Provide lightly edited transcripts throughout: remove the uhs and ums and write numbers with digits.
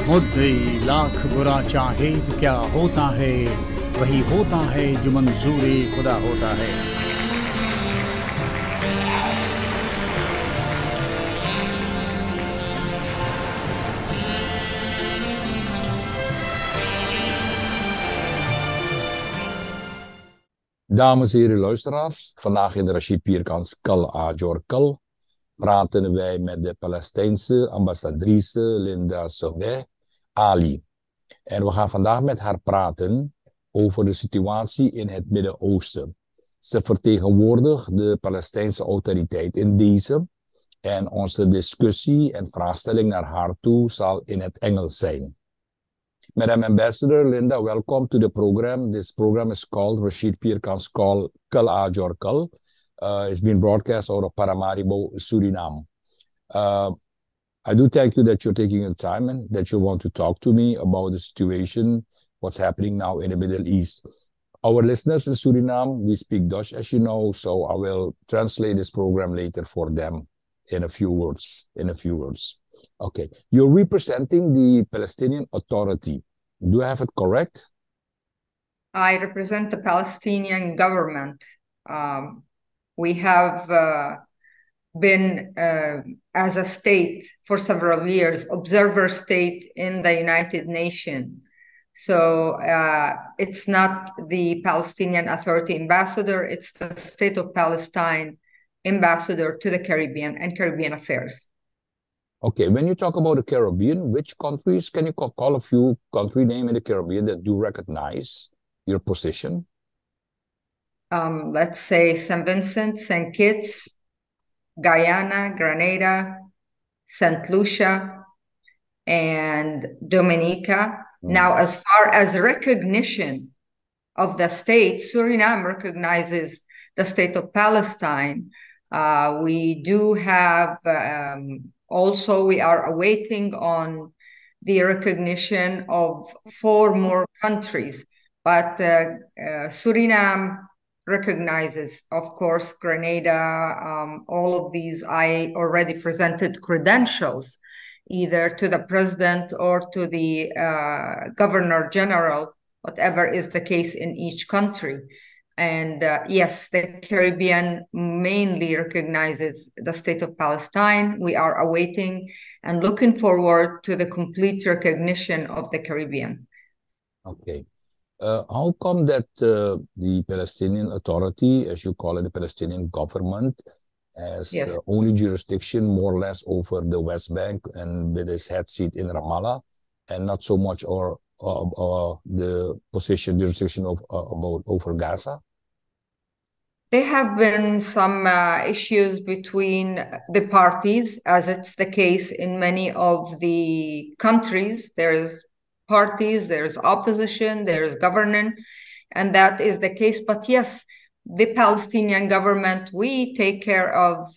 मुद्दई लाख बुरा चाहे तो क्या होता है, वही होता है जो मंजूरी खुदा होता है. Dames en heren luisteraars, vandaag in de Rashid Pierkans Kal Ajor Kal praten wij met de Palestijnse ambassadrice Linda Sobeh Ali. En we gaan vandaag met haar praten over de situatie in het Midden-Oosten. Ze vertegenwoordigt de Palestijnse autoriteit in deze en onze discussie en vraagstelling naar haar toe zal in het Engels zijn. Madam Ambassador Linda, welcome to the program. This program is called Rashid Pierkans Call Kal Ajor Kal. It's been broadcast out of Paramaribo, Suriname. I do thank you that you're taking your time and that you want to talk to me about the situation, what's happening now in the Middle East. Our listeners in Suriname, we speak Dutch, as you know, so I will translate this program later for them in a few words. Okay, you're representing the Palestinian Authority. Do I have it correct? I represent the Palestinian government. We have been, as a state for several years, observer state in the United Nations. So it's not the Palestinian Authority ambassador, it's the State of Palestine ambassador to the Caribbean and Caribbean affairs. Okay, when you talk about the Caribbean, which countries, can you call a few country names in the Caribbean that do recognize your position? Let's say St. Vincent, St. Kitts, Guyana, Grenada, St. Lucia, and Dominica. Now, as far as recognition of the state, Suriname recognizes the state of Palestine. We do have, also we are awaiting on the recognition of 4 more countries, but Suriname recognizes, of course, Grenada, all of these. I already presented credentials either to the president or to the governor general, whatever is the case in each country. And yes, the Caribbean mainly recognizes the state of Palestine. We are awaiting and looking forward to the complete recognition of the Caribbean. Okay. How come that the Palestinian Authority, as you call it, the Palestinian government, has only jurisdiction more or less over the West Bank and with its head seat in Ramallah, and not so much the jurisdiction of over Gaza? There have been some issues between the parties, as it's the case in many of the countries. There's parties, there's opposition, there's government, and that is the case. But yes, the Palestinian government, we take care of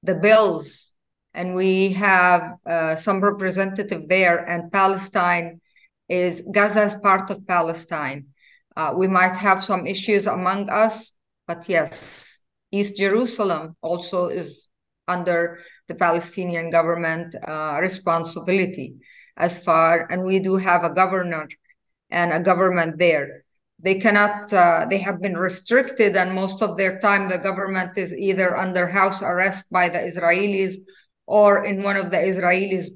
the bills, and we have some representative there, and Gaza is part of Palestine. We might have some issues among us, but yes, East Jerusalem also is under the Palestinian government responsibility and we do have a governor and a government there. They have been restricted, and most of their time the government is either under house arrest by the Israelis or in one of the Israelis'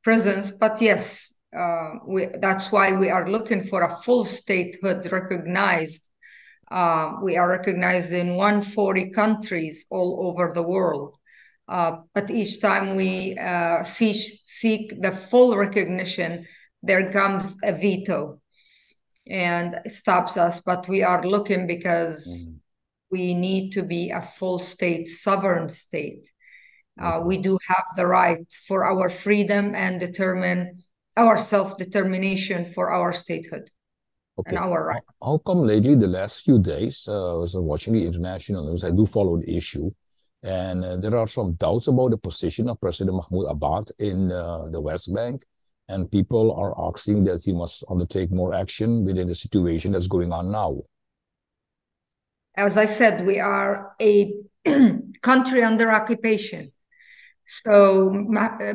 prisons. But yes, that's why we are looking for a full statehood recognized. We are recognized in 140 countries all over the world. But each time we seek the full recognition, there comes a veto and stops us. But we are looking because we need to be a full state, sovereign state. We do have the right for our freedom and determine our self-determination for our statehood. Okay. And our right. How come lately, the last few days, I was watching the international news, I do follow the issue, and there are some doubts about the position of President Mahmoud Abbas in the West Bank, and people are asking that he must undertake more action within the situation that's going on now. As I said, we are a country under occupation. So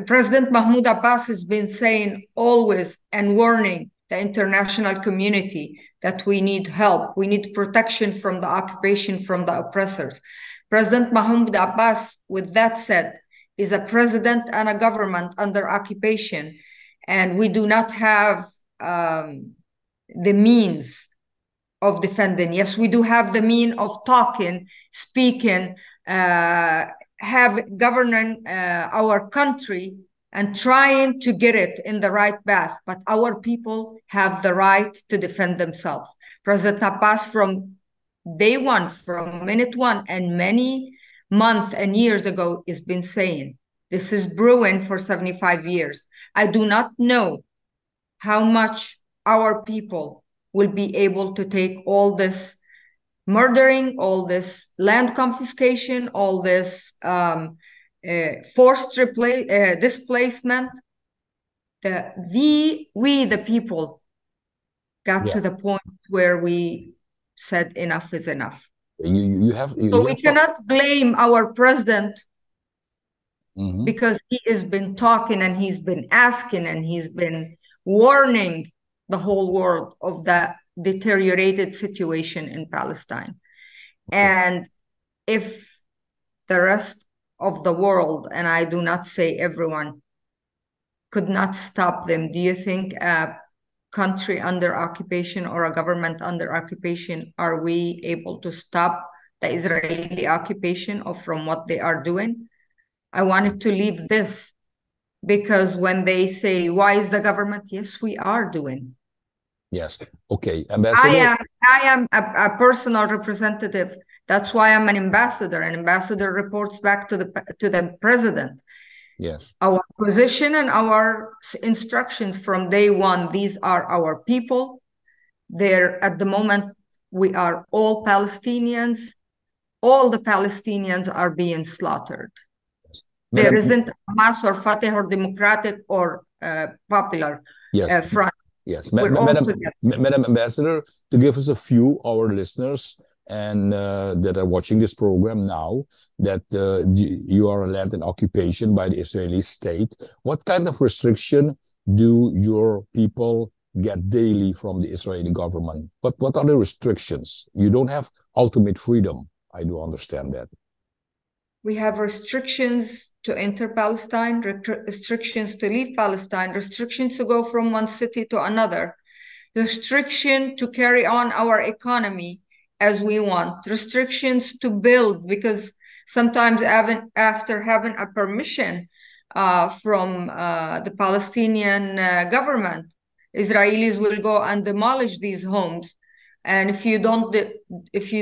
President Mahmoud Abbas has been saying always and warning the international community that we need help. We need protection from the occupation, from the oppressors. President Mahmoud Abbas, with that said, is a president and a government under occupation, and we do not have the means of defending. Yes, we do have the mean of talking, speaking, governing our country and trying to get it in the right path. But our people have the right to defend themselves. President Abbas, from day one, from minute one, and many months and years ago, has been saying, this is brewing for 75 years. I do not know how much our people will be able to take all this murdering, all this land confiscation, all this forced displacement. We, the people, got to the point where we said enough is enough. So we cannot blame our president because he has been talking and he's been asking and he's been warning the whole world of that deteriorated situation in Palestine. And if the rest of the world, and I do not say everyone, could not stop them, do you think a country under occupation or a government under occupation, are we able to stop the Israeli occupation or from what they are doing? I wanted to leave this because when they say, why is the government? Yes, we are doing. Yes. Okay. Ambassador? I am a personal representative. That's why I'm an ambassador. An ambassador reports back to the president. Yes. Our position and our instructions from day one, these are our people. They're, at the moment, we are all Palestinians. All the Palestinians are being slaughtered. Yes. There isn't Hamas or Fatah or Democratic or Popular Front. Yes, Madam Ambassador, to give us a few, our listeners and that are watching this program now, that you are a land in occupation by the Israeli state. What kind of restriction do your people get daily from the Israeli government? What are the restrictions? You don't have ultimate freedom. I do understand that. We have restrictions to enter Palestine, restrictions to leave Palestine, restrictions to go from one city to another, restriction to carry on our economy as we want, restrictions to build, because sometimes after having a permission from the Palestinian government, Israelis will go and demolish these homes. And if you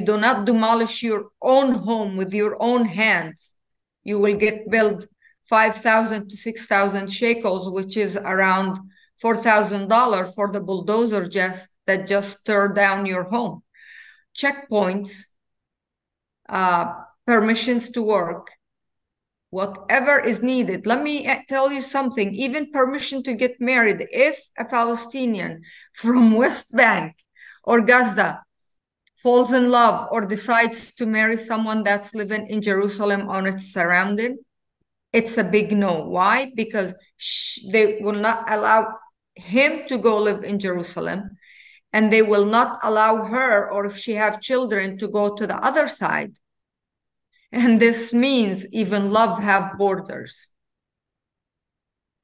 do not demolish your own home with your own hands, you will get billed 5,000 to 6,000 shekels, which is around $4,000 for the bulldozer that just tore down your home. Checkpoints, permissions to work, whatever is needed. Let me tell you something, even permission to get married. If a Palestinian from West Bank or Gaza falls in love or decides to marry someone that's living in Jerusalem or its surrounding, it's a big no. Why? Because they will not allow him to go live in Jerusalem, and they will not allow her, or if she have children, to go to the other side. And this means even love have borders.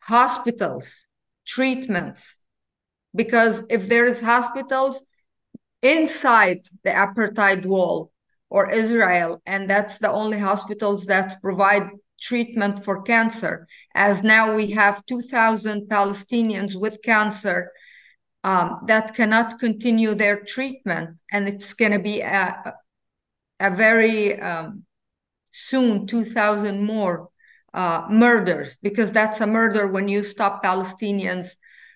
Hospitals, treatments, because if there is hospitals inside the apartheid wall or Israel, and that's the only hospitals that provide treatment for cancer, as now we have 2,000 Palestinians with cancer that cannot continue their treatment, and it's going to be a very soon 2,000 more murders, because that's a murder when you stop Palestinians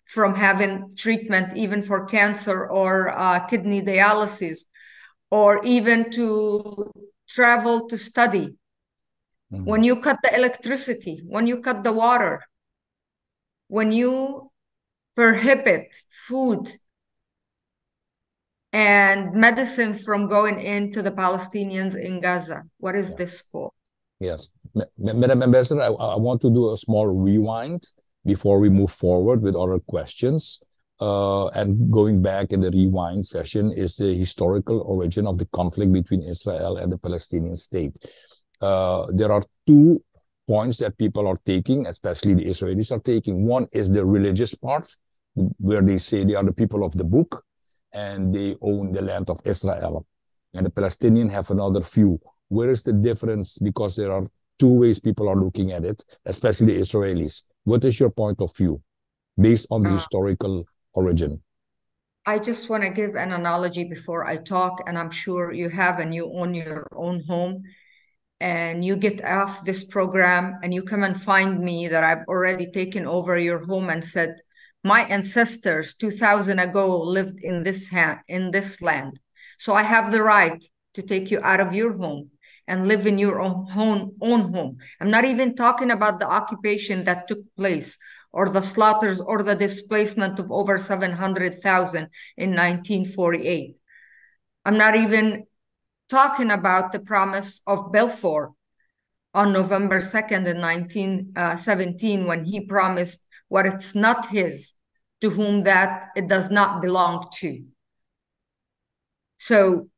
from having treatment, even for cancer or kidney dialysis, or even to travel to study. When you cut the electricity, when you cut the water, when you prohibit food and medicine from going into the Palestinians in Gaza, what is this for? Yes. Madam Ambassador, I want to do a small rewind before we move forward with other questions. And going back in the rewind session is the historical origin of the conflict between Israel and the Palestinian state. There are two points that people are taking, especially the Israelis are taking. One is the religious part, where they say they are the people of the book and they own the land of Israel. And the Palestinians have another view. Where is the difference? Because there are two ways people are looking at it, especially the Israelis. What is your point of view based on the historical origin? I just want to give an analogy before I talk, and I'm sure you have, and you own your own home, and you get off this program and you come and find me that I've already taken over your home and said, my ancestors 2000 ago lived in this land. So I have the right to take you out of your home and live in your own home. I'm not even talking about the occupation that took place or the slaughters or the displacement of over 700,000 in 1948. I'm not even talking about the promise of Balfour on November 2nd in 1917, when he promised what it's not his, to whom that it does not belong to. So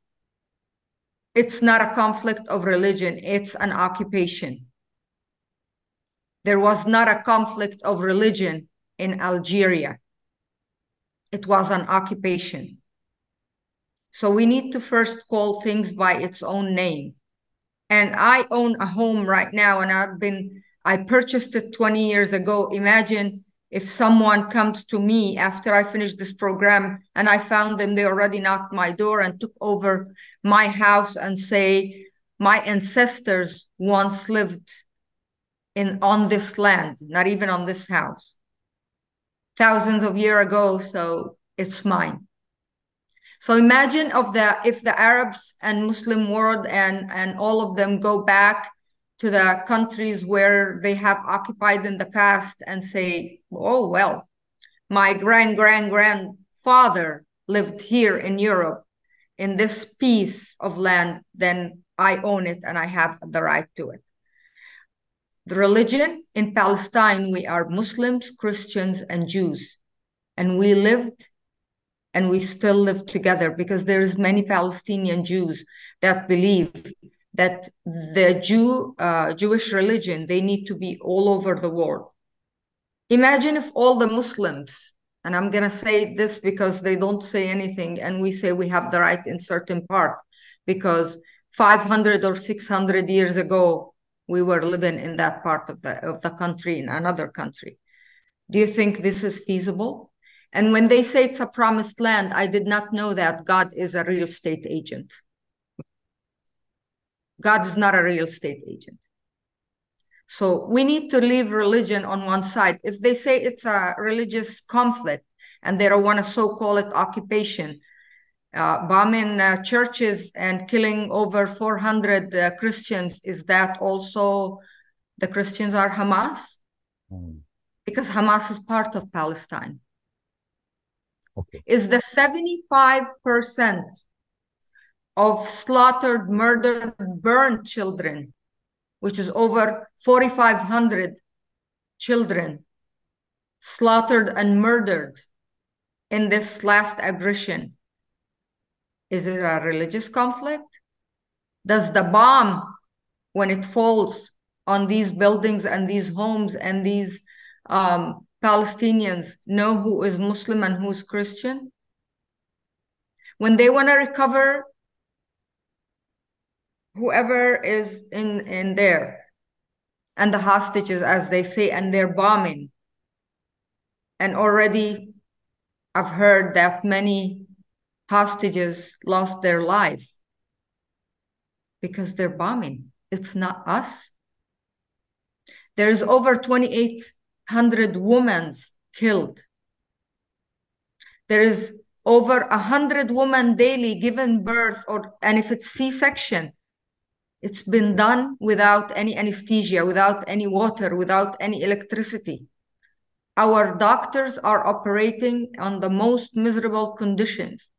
it's not a conflict of religion, it's an occupation. There was not a conflict of religion in Algeria. It was an occupation. So we need to first call things by its own name. And I own a home right now, and I purchased it 20 years ago. Imagine if someone comes to me after I finish this program and I found them, they already knocked my door and took over my house and say, my ancestors once lived on this land, not even on this house, thousands of years ago, so it's mine. So imagine if the Arabs and Muslim world and all of them go back to the countries where they have occupied in the past and say, oh, well, my grandfather lived here in Europe in this piece of land, then I own it and I have the right to it. The religion in Palestine, we are Muslims, Christians, and Jews. And we lived and we still live together, because there's many Palestinian Jews that believe that the Jewish religion, they need to be all over the world. Imagine if all the Muslims, and I'm going to say this because they don't say anything, and we say we have the right in certain part, because 500 or 600 years ago, we were living in that part of the country, in another country. Do you think this is feasible? And when they say it's a promised land, I did not know that God is a real estate agent. God is not a real estate agent. So we need to leave religion on one side. If they say it's a religious conflict and they don't want to so-call it occupation, bombing churches and killing over 400 Christians, is that also the Christians are Hamas? Because Hamas is part of Palestine. Okay. Is the 75% of slaughtered, murdered, burned children, which is over 4,500 children slaughtered and murdered in this last aggression, is it a religious conflict? Does the bomb, when it falls on these buildings and these homes and these Palestinians, know who is Muslim and who is Christian? When they want to recover whoever is in there and the hostages, as they say, and they're bombing, and already I've heard that many hostages lost their life because they're bombing. It's not us. There's over 2,800 women killed. There is over 100 women daily given birth, and if it's C-section, it's been done without any anesthesia, without any water, without any electricity. Our doctors are operating on the most miserable conditions.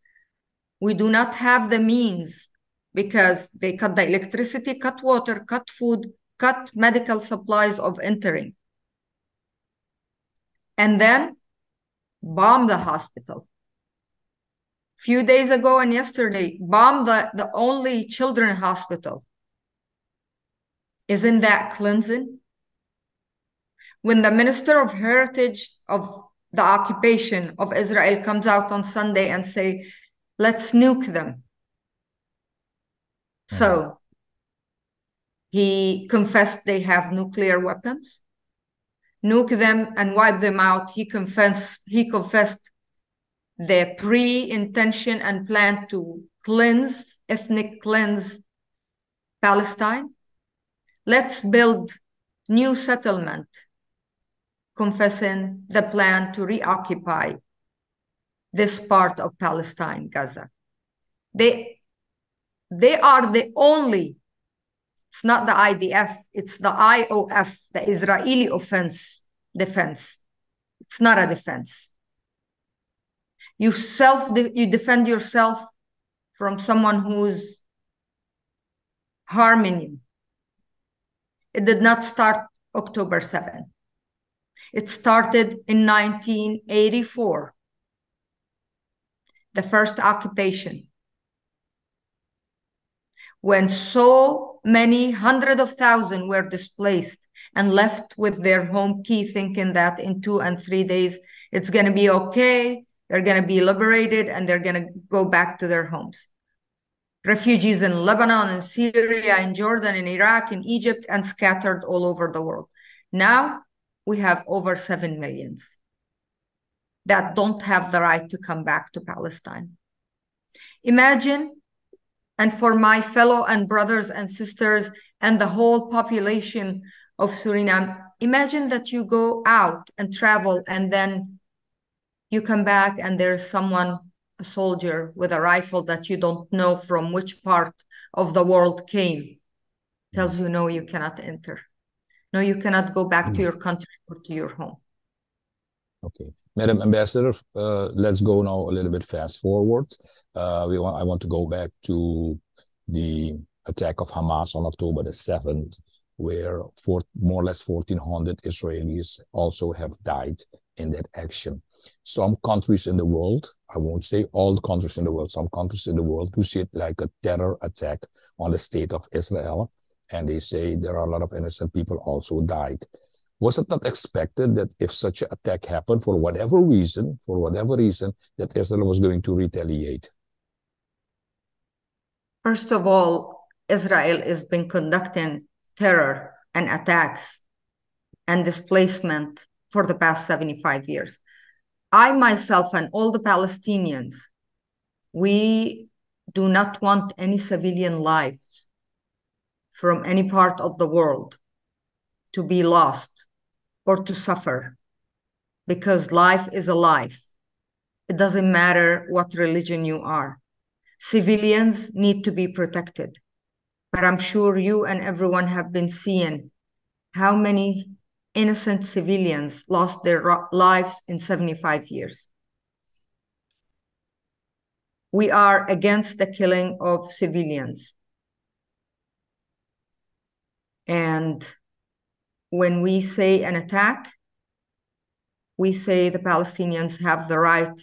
We do not have the means because they cut the electricity, cut water, cut food, cut medical supplies of entering, and then bomb the hospital. Few days ago and yesterday, bombed the only children's hospital. Isn't that cleansing? When the Minister of Heritage of the occupation of Israel comes out on Sunday and say, let's nuke them. So he confessed they have nuclear weapons. Nuke them and wipe them out. He confessed the pre-intention and plan to ethnic cleanse Palestine. Let's build new settlement, confessing the plan to reoccupy this part of Palestine, Gaza. They are the only, it's not the IDF, it's the IOF, the Israeli defense. It's not a defense. You defend yourself from someone who's harming you. It did not start October 7. It started in 1984, the first occupation, when so many hundreds of thousands were displaced and left with their home key, thinking that in 2 and 3 days, it's going to be okay, they're going to be liberated, and they're going to go back to their homes. Refugees in Lebanon, in Syria, in Jordan, in Iraq, in Egypt, and scattered all over the world. Now we have over 7 million that don't have the right to come back to Palestine. Imagine, and for my fellow and brothers and sisters and the whole population of Suriname, imagine that you go out and travel and then you come back and there's someone, a soldier with a rifle that you don't know from which part of the world came, tells you, no, you cannot enter. No, you cannot go back to your country or to your home. Okay. Madam Ambassador, let's go now a little bit fast forward. I want to go back to the attack of Hamas on October the 7th, where more or less 1,400 Israelis also have died in that action. Some countries in the world, I won't say all the countries in the world, some countries in the world do see it like a terror attack on the state of Israel. And they say there are a lot of innocent people also died. Was it not expected that if such an attack happened for whatever reason, that Israel was going to retaliate? First of all, Israel has been conducting terror and attacks and displacement for the past 75 years. I myself and all the Palestinians, we do not want any civilian lives from any part of the world to be lost or to suffer, because life is a life. It doesn't matter what religion you are. Civilians need to be protected. But I'm sure you and everyone have been seeing how many innocent civilians lost their lives in 75 years. We are against the killing of civilians. And when we say an attack, we say the Palestinians have the right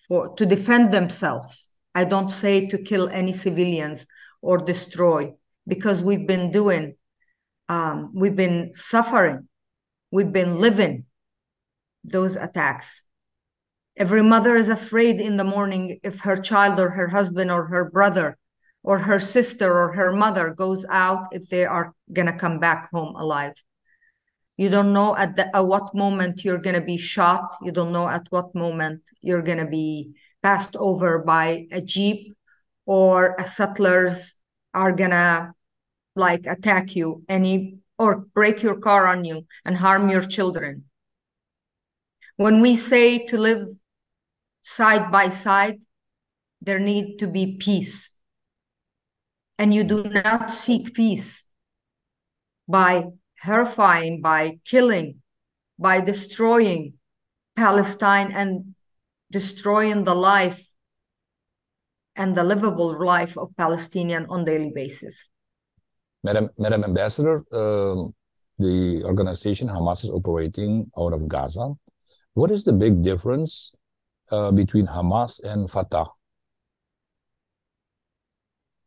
to defend themselves. I don't say to kill any civilians or destroy, because we've been suffering, we've been living those attacks. Every mother is afraid in the morning if her child or her husband or her brother or her sister or her mother goes out, if they are gonna come back home alive. You don't know at what moment you're gonna be shot. You don't know at what moment you're gonna be passed over by a jeep, or a settlers are gonna attack you or break your car on you and harm your children. When we say to live side by side, there need to be peace. And you do not seek peace by horrifying, by killing, by destroying Palestine and destroying the life and the livable life of Palestinians on a daily basis. Madam Ambassador, the organization Hamas is operating out of Gaza. What is the big difference between Hamas and Fatah?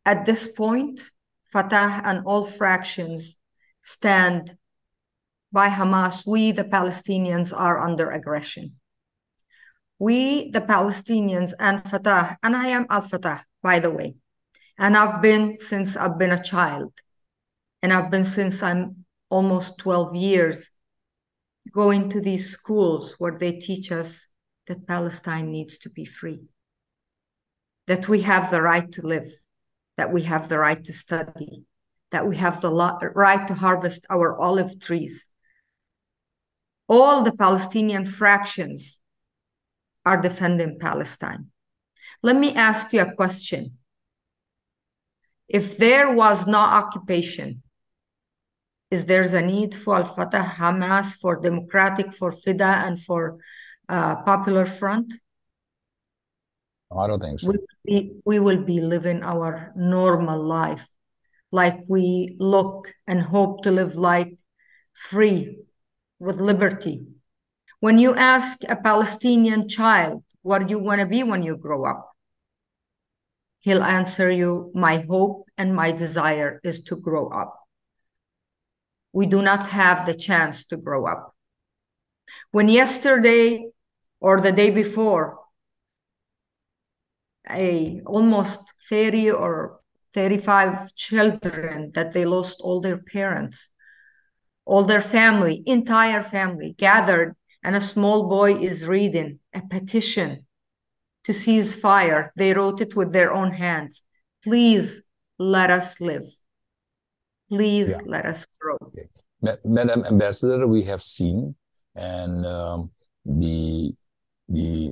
At this point, Fatah and all fractions stand by Hamas. We, the Palestinians, are under aggression. We, the Palestinians, and Fatah, and I am al-Fatah, by the way, and I've been since I've been a child, and I've been since I'm almost 12 years going to these schools where they teach us that Palestine needs to be free, that we have the right to live, that we have the right to study, that we have the right to harvest our olive trees. All the Palestinian fractions are defending Palestine. Let me ask you a question. If there was no occupation, is there a need for Al-Fatah, Hamas, for Democratic, for FIDA, and for Popular Front? I don't think so. We will be living our normal life, like we look and hope to live like free, with liberty. When you ask a Palestinian child, what do you want to be when you grow up? He'll answer you, my hope and my desire is to grow up. We do not have the chance to grow up. When yesterday or the day before, almost 30 or 35 children that they lost all their parents, all their family, entire family gathered, and a small boy is reading a petition to cease fire. They wrote it with their own hands. Please let us live. Please let us grow. Okay. Madam Ambassador, we have seen, and the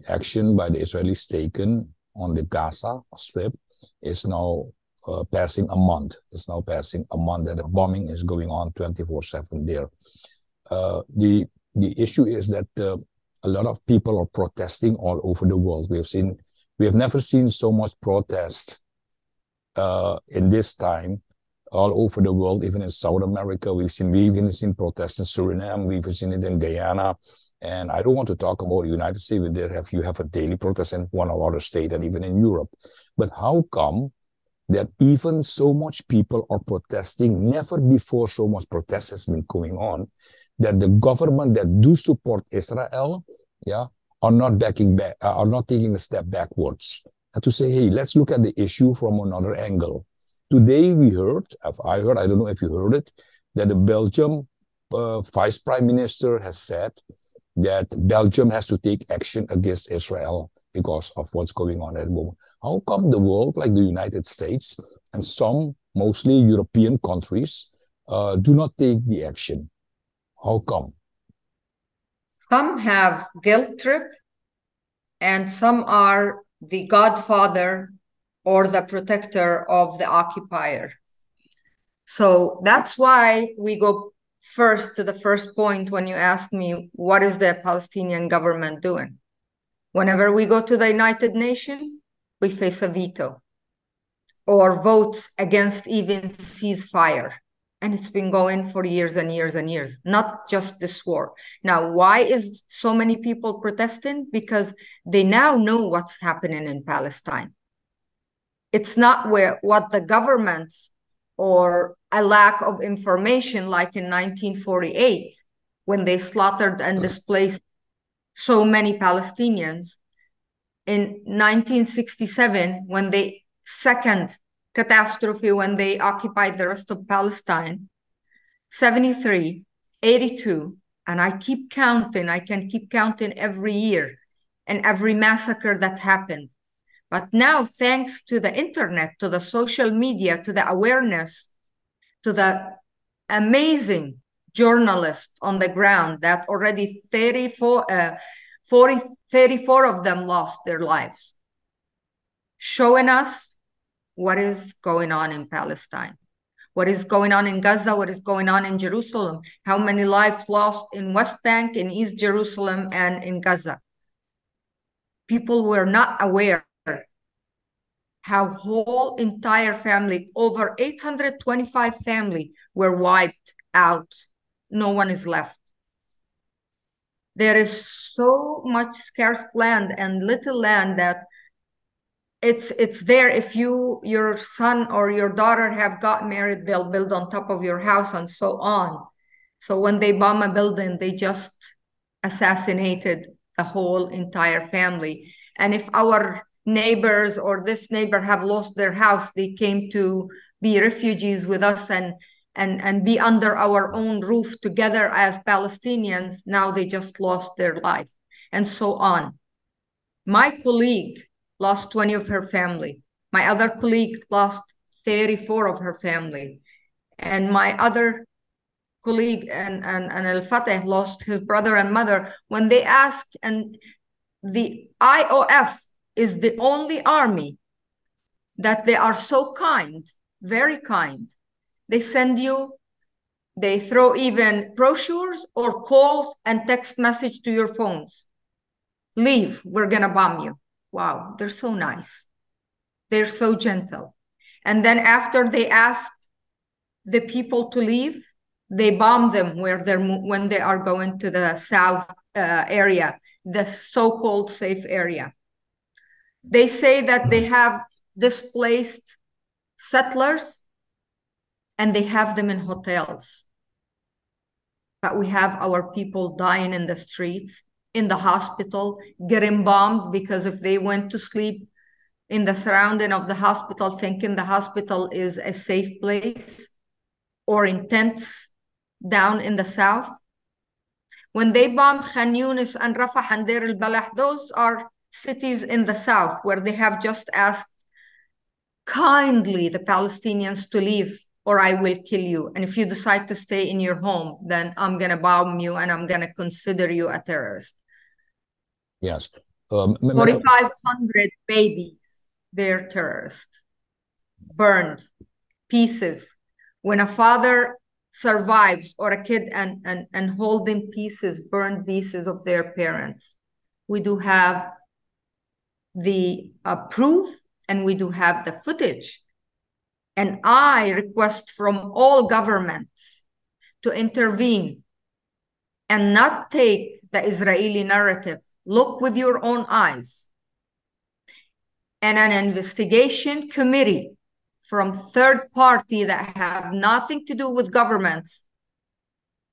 action by the Israelis taken on the Gaza Strip is now passing a month. It's now passing a month that the bombing is going on 24/7 there. The issue is that a lot of people are protesting all over the world. We have never seen so much protest in this time all over the world, even in South America. We've even seen protests in Suriname. We've seen it in Guyana. And I don't want to talk about the United States, but you have a daily protest in one other state and even in Europe. But how come that even so much people are protesting? Never before so much protest has been going on, that the government that do support Israel, are not backing back, are not taking a step backwards. And to say, hey, let's look at the issue from another angle. Today we heard, I don't know if you heard it, that the Belgium Vice Prime Minister has said that Belgium has to take action against Israel because of what's going on at the moment. How come the world, like the United States and some mostly European countries, do not take the action? How come? Some have guilt trip, and some are the godfather or the protector of the occupier. So that's why we go first to the first point when you ask me, what is the Palestinian government doing? Whenever we go to the United Nations, we face a veto or votes against even ceasefire. And it's been going for years and years and years, not just this war. Now, why is so many people protesting? Because they now know what's happening in Palestine. It's not what the government or a lack of information, like in 1948, when they slaughtered and displaced so many Palestinians. In 1967, when the second catastrophe, when they occupied the rest of Palestine, 73, 82, and I keep counting, I can keep counting every year and every massacre that happened. But now, thanks to the internet, to the social media, to the awareness, to the amazing journalists on the ground that already 34 of them lost their lives, showing us what is going on in Palestine, what is going on in Gaza, what is going on in Jerusalem, how many lives lost in West Bank, in East Jerusalem, and in Gaza. People were not aware how whole entire family, over 825 family were wiped out. No one is left. There is so much scarce land and little land that it's there. If your son or your daughter have got married, they'll build on top of your house and so on. So when they bomb a building, they just assassinated the whole entire family. And if our neighbors or this neighbor have lost their house, they came to be refugees with us and be under our own roof together as Palestinians. Now they just lost their life, and so on. My colleague lost 20 of her family. My other colleague lost 34 of her family. And my other colleague and Al-Fateh lost his brother and mother. When they asked, and the IOF is the only army that they are so kind, very kind. They send you, they throw even brochures or calls and text message to your phones. Leave, we're gonna bomb you. Wow, they're so nice. They're so gentle. And then after they ask the people to leave, they bomb them when they are going to the south area, the so-called safe area. They say that they have displaced settlers and they have them in hotels. But we have our people dying in the streets, in the hospital, getting bombed because if they went to sleep in the surrounding of the hospital, thinking the hospital is a safe place, or in tents down in the south. When they bombed Khan Yunis and Rafah and Deir al-Balah, those are cities in the south where they have just asked kindly the Palestinians to leave or I will kill you. And if you decide to stay in your home, then I'm going to bomb you and I'm going to consider you a terrorist. Yes. 4,500 babies, they're terrorists. Burned, pieces. When a father survives or a kid and holding pieces, burned pieces of their parents, we do have the proof and we do have the footage. And I request from all governments to intervene and not take the Israeli narrative. Look with your own eyes. And an investigation committee from third party that have nothing to do with governments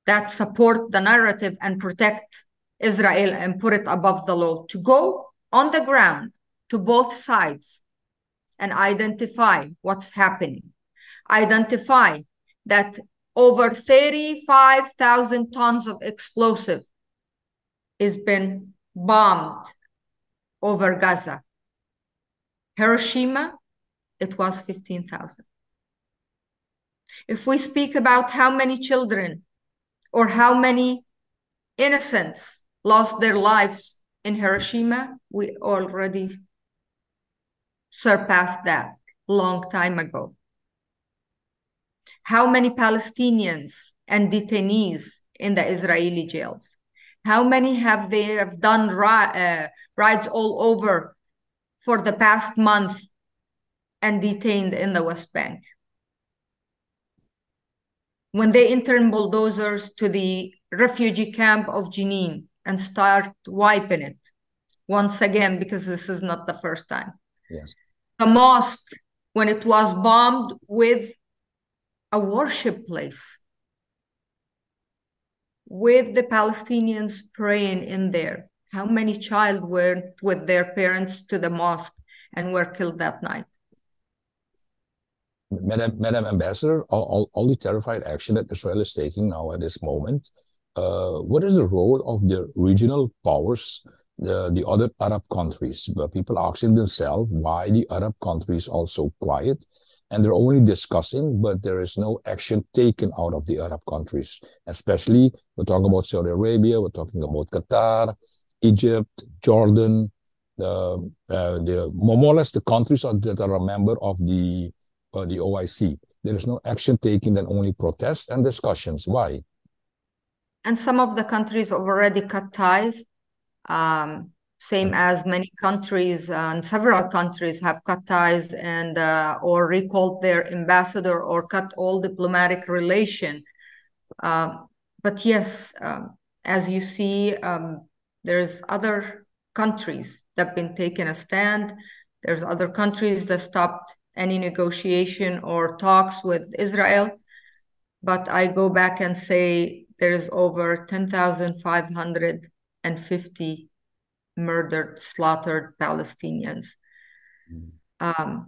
that support the narrative and protect Israel and put it above the law, to go on the ground to both sides and identify what's happening. Identify that over 35,000 tons of explosive has been bombed over Gaza. Hiroshima, it was 15,000. If we speak about how many children or how many innocents lost their lives in Hiroshima, we already surpassed that long time ago. How many Palestinians and detainees in the Israeli jails? How many have done rides all over for the past month and detained in the West Bank? When they enter in bulldozers to the refugee camp of Jenin and start wiping it once again, because this is not the first time. Yes. The mosque, when it was bombed with a worship place, with the Palestinians praying in there. How many children went with their parents to the mosque and were killed that night? Madam Ambassador, all the terrified action that Israel is taking now at this moment, what is the role of the regional powers, the other Arab countries? People asking themselves why the Arab countries are so quiet, and they're only discussing, but there is no action taken out of the Arab countries. Especially, we're talking about Saudi Arabia, we're talking about Qatar, Egypt, Jordan, more or less the countries that are a member of the OIC. There is no action taken than only protests and discussions. Why? And some of the countries have already cut ties. same as many countries and several countries have cut ties and or recalled their ambassador or cut all diplomatic relation. But yes, as you see, there's other countries that have been taking a stand. There's other countries that stopped any negotiation or talks with Israel. But I go back and say there's over 10,550 murdered, slaughtered Palestinians. I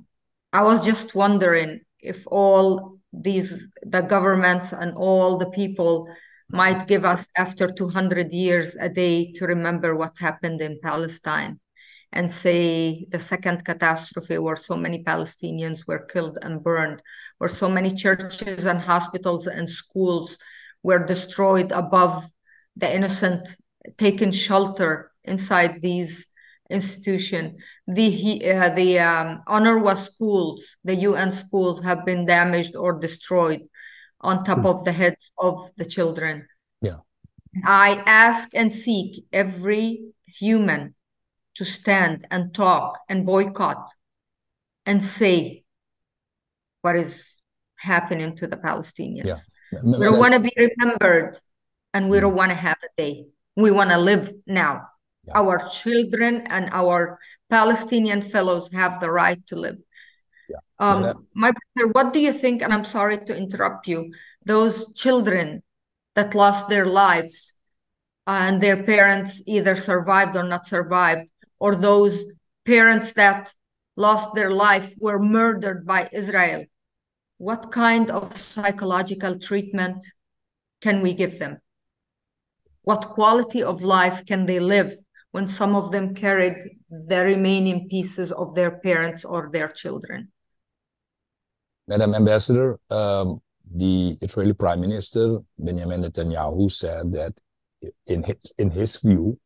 was just wondering if all the governments and all the people might give us after 200 years a day to remember what happened in Palestine and say the second catastrophe where so many Palestinians were killed and burned, where so many churches and hospitals and schools were destroyed above the innocent, taken shelter inside these institutions. The UNRWA schools, the UN schools have been damaged or destroyed on top of the heads of the children. Yeah. I ask and seek every human to stand and talk and boycott and say what is happening to the Palestinians. Yeah. We don't want to be remembered, and we don't want to have a day. We want to live now. Yeah. Our children and our Palestinian fellows have the right to live. Yeah. My brother, what do you think, and I'm sorry to interrupt you, those children that lost their lives and their parents either survived or not survived, or those parents that lost their life were murdered by Israel, what kind of psychological treatment can we give them? What quality of life can they live when some of them carried the remaining pieces of their parents or their children? Madam Ambassador, the Israeli Prime Minister, Benjamin Netanyahu, said that in his view,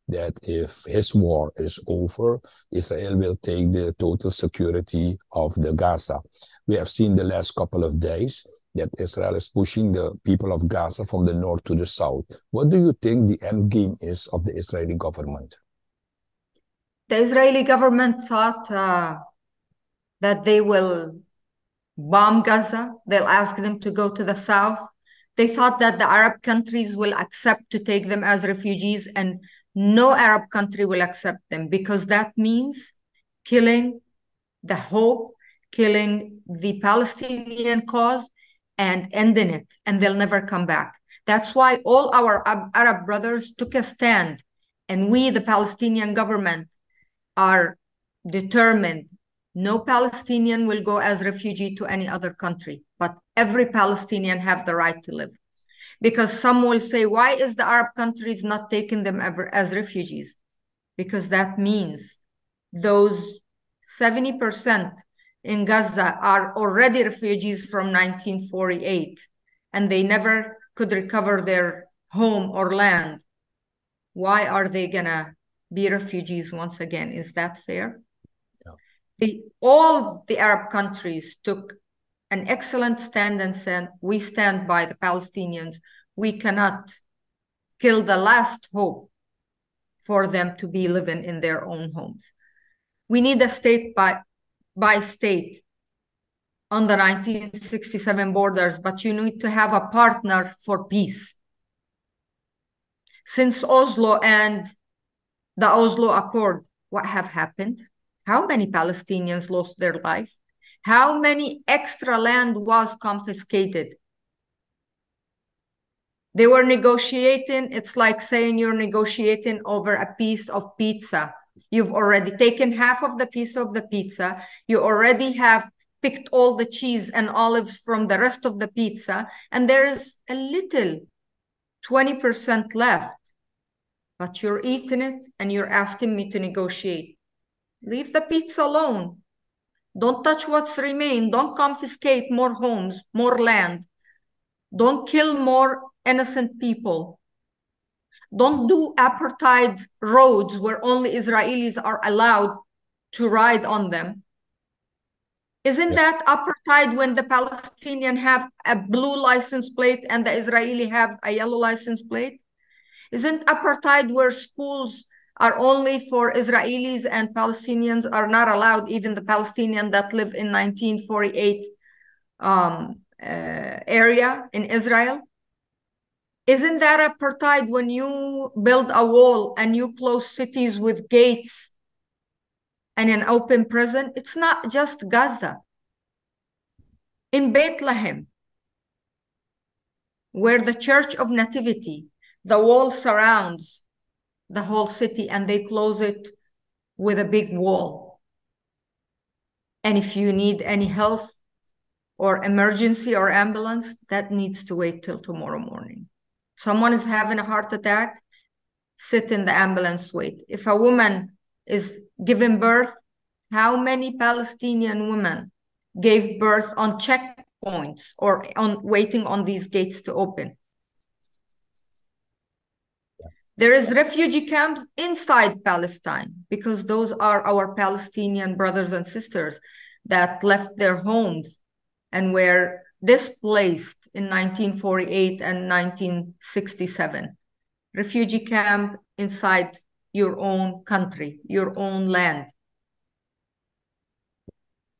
that if his war is over, Israel will take the total security of the Gaza. We have seen the last couple of days that Israel is pushing the people of Gaza from the north to the south. What do you think the end game is of the Israeli government? The Israeli government thought that they will bomb Gaza. They'll ask them to go to the south. They thought that the Arab countries will accept to take them as refugees, and no Arab country will accept them, because that means killing the hope, killing the Palestinian cause, and ending it, and they'll never come back. That's why all our Arab brothers took a stand, and we, the Palestinian government, are determined. No Palestinian will go as refugee to any other country, but every Palestinian have the right to live. Because some will say, why is the Arab countries not taking them ever as refugees? Because that means those 70% in Gaza are already refugees from 1948, and they never could recover their home or land. Why are they gonna be refugees once again? Is that fair? All the Arab countries took an excellent stand and said, we stand by the Palestinians. We cannot kill the last hope for them to be living in their own homes. We need a state by state on the 1967 borders, but you need to have a partner for peace. Since Oslo and the Oslo Accord, what have happened? How many Palestinians lost their life? How many extra land was confiscated? They were negotiating. It's like saying you're negotiating over a piece of pizza. You've already taken half of the piece of the pizza. You already have picked all the cheese and olives from the rest of the pizza, and there is a little 20% left. But you're eating it and you're asking me to negotiate. Leave the pizza alone. Don't touch what's remained. Don't confiscate more homes, more land. Don't kill more innocent people. Don't do apartheid roads where only Israelis are allowed to ride on them. Isn't that apartheid when the Palestinians have a blue license plate and the Israeli have a yellow license plate? Isn't apartheid where schools are only for Israelis, and Palestinians are not allowed, even the Palestinians that live in 1948 area in Israel? Isn't that apartheid when you build a wall and you close cities with gates and an open prison? It's not just Gaza. In Bethlehem, where the Church of Nativity, the wall surrounds the whole city and they close it with a big wall. And if you need any health or emergency or ambulance, that needs to wait till tomorrow morning. Someone is having a heart attack, sit in the ambulance, wait. If a woman is giving birth, how many Palestinian women gave birth on checkpoints or on waiting on these gates to open? There is refugee camps inside Palestine because those are our Palestinian brothers and sisters that left their homes and were displaced in 1948 and 1967. Refugee camp inside your own country, your own land.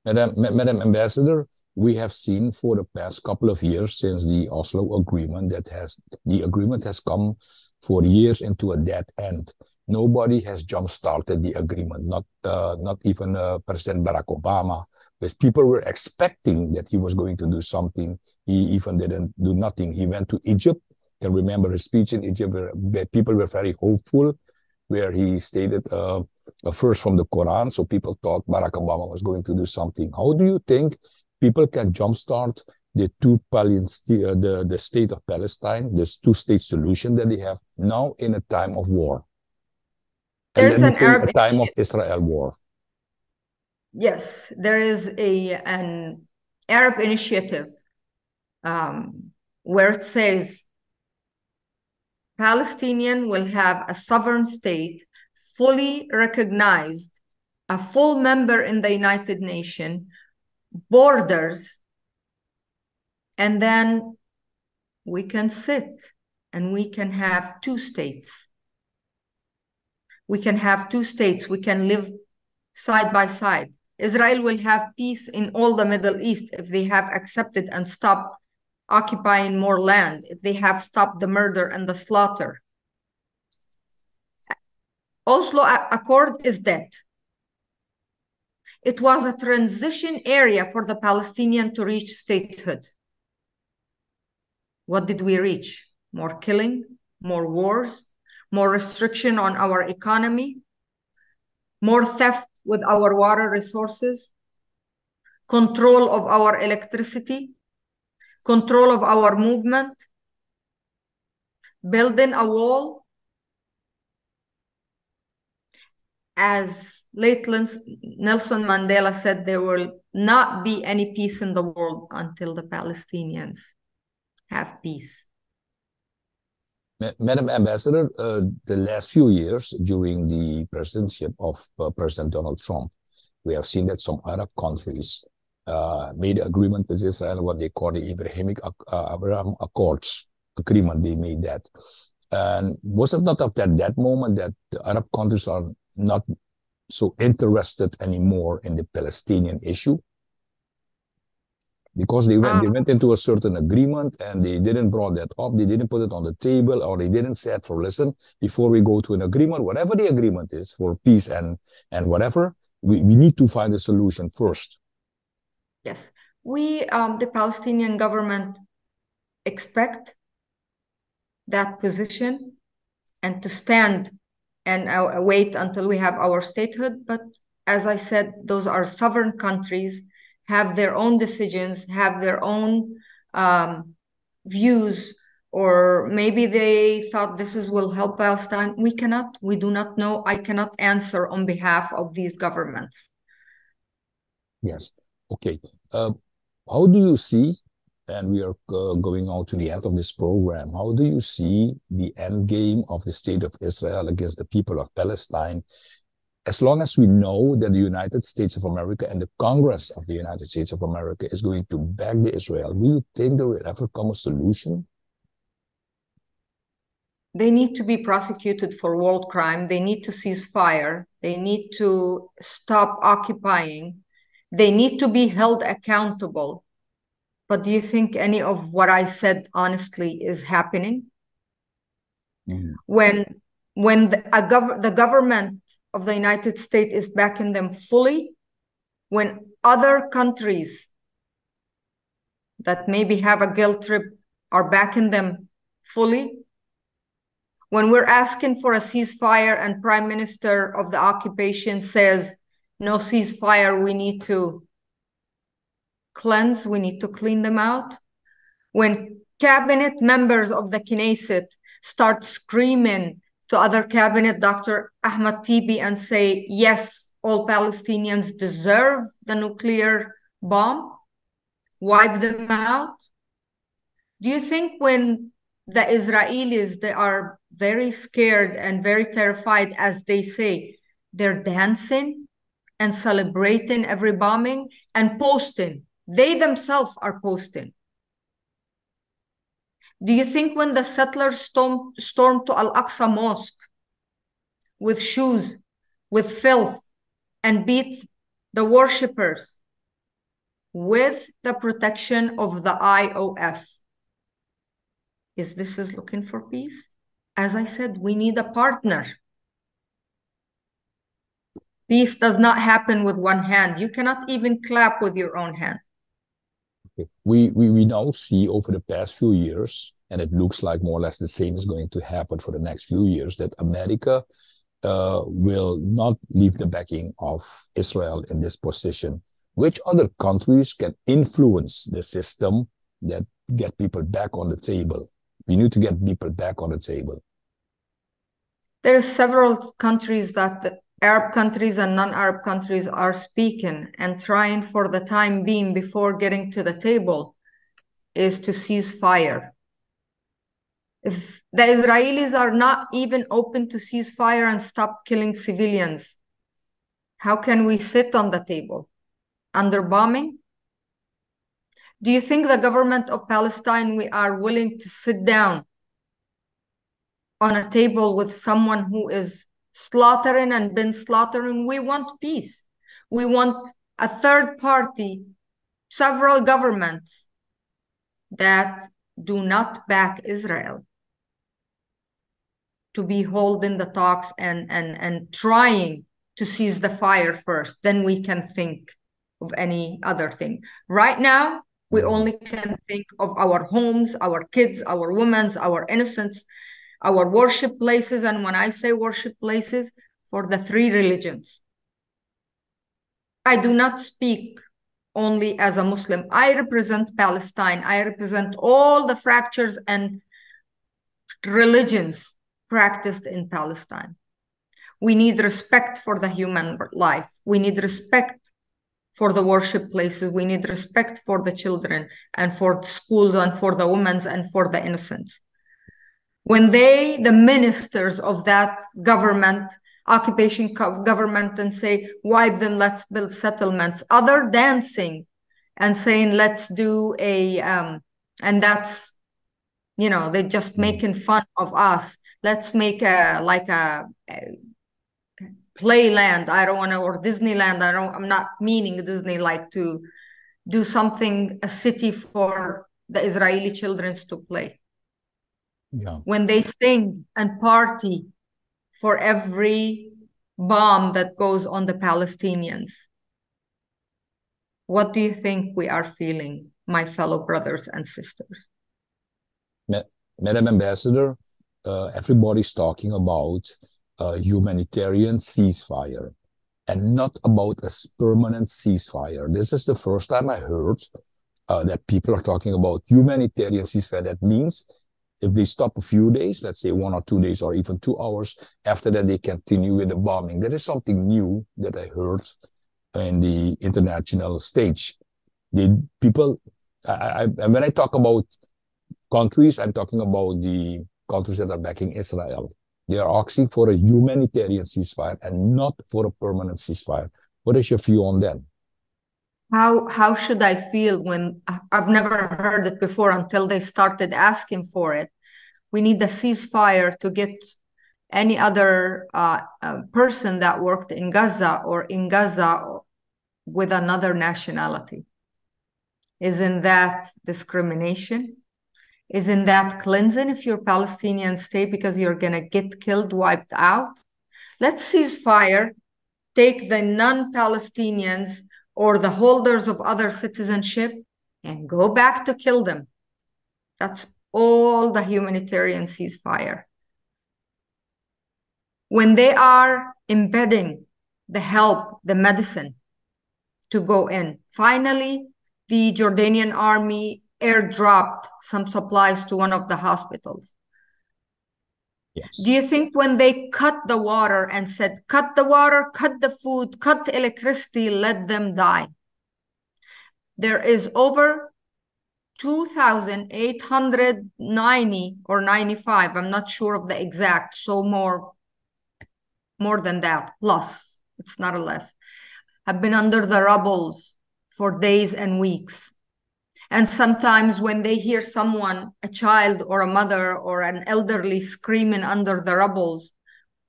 Madam Ambassador, we have seen for the past couple of years since the Oslo Agreement the agreement has come for years into a dead end. Nobody has jump-started the agreement, not even President Barack Obama, because people were expecting that he was going to do something. He even didn't do nothing. He went to Egypt. I can remember his speech in Egypt where people were very hopeful, where he stated a verse from the Quran, so people thought Barack Obama was going to do something. How do you think people can jumpstart the the state of Palestine, this two-state solution that they have now in a time of war? There's an Arab a time of Israel war. Yes, there is an Arab initiative where it says Palestinian will have a sovereign state, fully recognized, a full member in the United Nations, borders, and then we can sit and we can have two states. We can have two states. We can live side by side. Israel will have peace in all the Middle East if they have accepted and stopped occupying more land, if they have stopped the murder and the slaughter. Oslo Accord is dead. It was a transition area for the Palestinians to reach statehood. What did we reach? More killing, more wars, more restriction on our economy, more theft with our water resources, control of our electricity, control of our movement, building a wall. As late Nelson Mandela said, there will not be any peace in the world until the Palestinians have peace. Madam Ambassador, the last few years during the presidency of President Donald Trump, we have seen that some Arab countries made an agreement with Israel, what they call the Abraham Accords agreement. They made that. And was it not at that moment that the Arab countries are not so interested anymore in the Palestinian issue? Because they went into a certain agreement and they didn't brought that up, they didn't put it on the table, or they didn't say for listen, before we go to an agreement, whatever the agreement is for peace and whatever, we need to find a solution first. Yes, we, the Palestinian government, expect that position and to stand and wait until we have our statehood. But as I said, those are sovereign countries, have their own decisions, have their own views, or maybe they thought this will help Palestine. We do not know. I cannot answer on behalf of these governments. Yes. Okay. How do you see, and we are going on to the end of this program, how do you see the end game of the state of Israel against the people of Palestine? As long as we know that the United States of America and the Congress of the United States of America is going to back the Israel, do you think there will ever come a solution? They need to be prosecuted for war crime. They need to cease fire. They need to stop occupying. They need to be held accountable. But do you think any of what I said honestly is happening? Mm. When the government of the United States is backing them fully, when other countries that maybe have a guilt trip are backing them fully, when we're asking for a ceasefire and Prime Minister of the occupation says, no ceasefire, we need to cleanse, we need to clean them out. When cabinet members of the Knesset start screaming to other cabinet, Dr. Ahmad Tibi, and say, yes, all Palestinians deserve the nuclear bomb, wipe them out. Do you think when the Israelis, they are very scared and very terrified, as they say, they're dancing and celebrating every bombing and posting? They themselves are posting. Do you think when the settlers stormed to Al-Aqsa Mosque with shoes, with filth, and beat the worshippers with the protection of the IOF, is looking for peace? As I said, we need a partner. Peace does not happen with one hand. You cannot even clap with your own hand. Okay. We now see over the past few years, and it looks like more or less the same is going to happen for the next few years, that America will not leave the backing of Israel in this position. Which other countries can influence the system that get people back on the table? We need to get people back on the table. There are several countries that the Arab countries and non-Arab countries are speaking and trying for the time being before getting to the table is to cease fire. If the Israelis are not even open to cease fire and stop killing civilians, how can we sit on the table? Under bombing? Do you think the government of Palestine, we are willing to sit down on a table with someone who is slaughtering and been slaughtering? We want peace. We want a third party, several governments that do not back Israel to be holding the talks and trying to cease the fire first. Then we can think of any other thing. Right now, we only can think of our homes, our kids, our women, our innocents, our worship places. And when I say worship places, for the three religions. I do not speak only as a Muslim. I represent Palestine. I represent all the fractures and religions practiced in Palestine. We need respect for the human life. We need respect for the worship places. We need respect for the children and for the schools and for the women and for the innocents. When the ministers of that government, occupation government, and say, wipe them, let's build settlements, other dancing and saying, let's do and that's, they're just making fun of us. Let's make a playland. I don't want to, or Disneyland. I'm not meaning Disney, like to do something, a city for the Israeli children to play. Yeah. When they sing and party for every bomb that goes on the Palestinians, what do you think we are feeling, my fellow brothers and sisters? Madam Ambassador, everybody's talking about a humanitarian ceasefire and not about a permanent ceasefire. This is the first time I heard that people are talking about humanitarian ceasefire. That means if they stop a few days, let's say 1 or 2 days or even 2 hours, after that they continue with the bombing. That is something new that I heard in the international stage. And when I talk about countries, I'm talking about the countries that are backing Israel. They are asking for a humanitarian ceasefire and not for a permanent ceasefire. What is your view on that? How should I feel when I've never heard it before until they started asking for it? We need a ceasefire to get any other person that worked in Gaza or in Gaza with another nationality. Isn't that discrimination? Isn't that cleansing if you're Palestinian state because you're going to get killed, wiped out? Let's ceasefire, take the non-Palestinians or the holders of other citizenship and go back to kill them. That's all the humanitarian ceasefire. When they are embedding the help, the medicine to go in, finally, the Jordanian army airdropped some supplies to one of the hospitals. Yes. Do you think when they cut the water and said, cut the water, cut the food, cut the electricity, let them die? There is over 2,890 or 95, I'm not sure of the exact, so more than that, plus, it's not a less, have been under the rubbles for days and weeks. And sometimes when they hear someone, a child or a mother or an elderly screaming under the rubbles,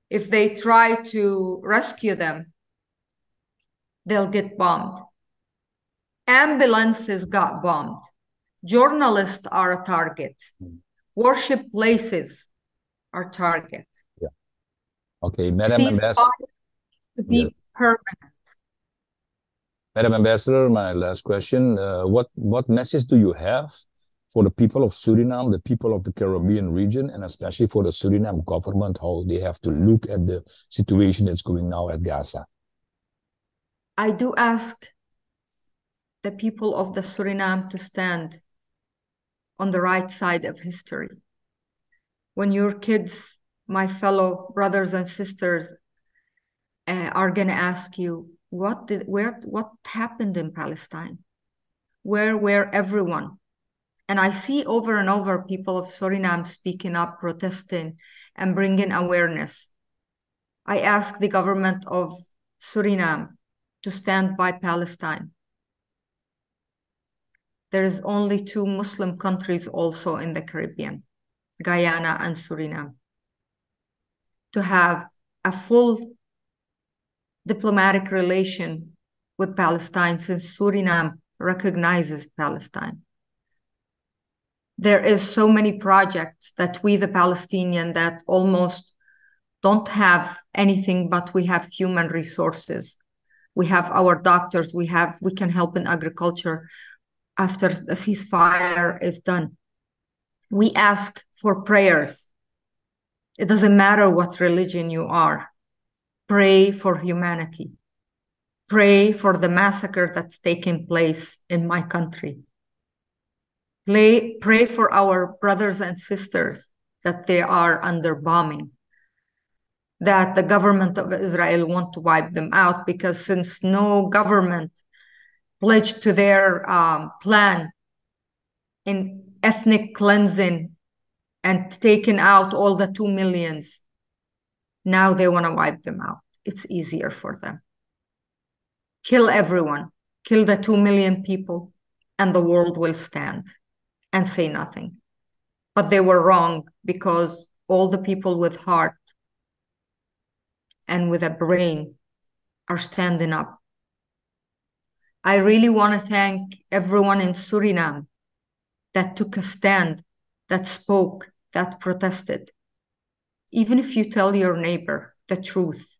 if they try to rescue them, they'll get bombed. Ambulances got bombed. Journalists are a target. Worship places are target. Yeah. Okay, Madam Ambassador. To be permanent. Madam Ambassador, my last question. What message do you have for the people of Suriname, the people of the Caribbean region, and especially for the Suriname government, how they have to look at the situation that's going now at Gaza? I do ask the people of the Suriname to stand on the right side of history. When your kids, my fellow brothers and sisters, are going to ask you, what happened in Palestine? Where were everyone? And I see over and over people of Suriname speaking up, protesting, and bringing awareness. I ask the government of Suriname to stand by Palestine. There is only 2 Muslim countries also in the Caribbean, Guyana and Suriname. To have a full diplomatic relation with Palestine since Suriname recognizes Palestine. There is so many projects that we, the Palestinian, that almost don't have anything, but we have human resources. We have our doctors, we can help in agriculture after the ceasefire is done. We ask for prayers. It doesn't matter what religion you are. Pray for humanity. Pray for the massacre that's taking place in my country. Pray for our brothers and sisters that they are under bombing, that the government of Israel want to wipe them out, because since no government pledged to their plan in ethnic cleansing and taking out all the 2 millions, now they want to wipe them out. It's easier for them. Kill everyone. Kill the 2 million people, and the world will stand and say nothing. But they were wrong, because all the people with heart and with a brain are standing up. I really want to thank everyone in Suriname that took a stand, that spoke, that protested. Even if you tell your neighbor the truth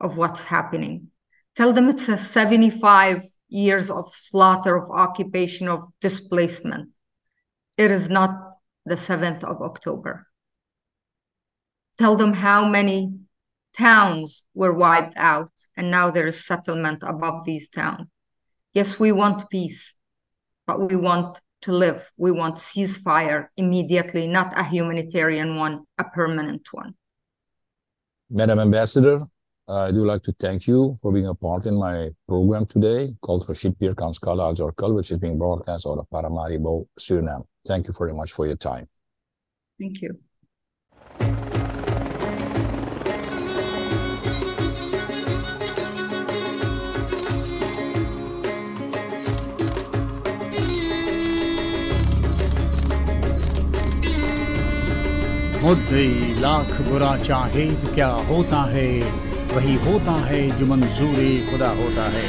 of what's happening, tell them it's a 75 years of slaughter, of occupation, of displacement. It is not the 7th of October. Tell them how many towns were wiped out, and now there is settlement above these towns. Yes, we want peace, but we want to live. We want ceasefire immediately, not a humanitarian one, a permanent one. Madam Ambassador, I do like to thank you for being a part in my program today called Rashid Pir Kanskala Ajorkal, which is being broadcast out of Paramaribo, Suriname. Thank you very much for your time. Thank you. मुद्दई lakh बुरा चाहे तो क्या होता है, वही होता है जो मंजूरी खुदा होता है।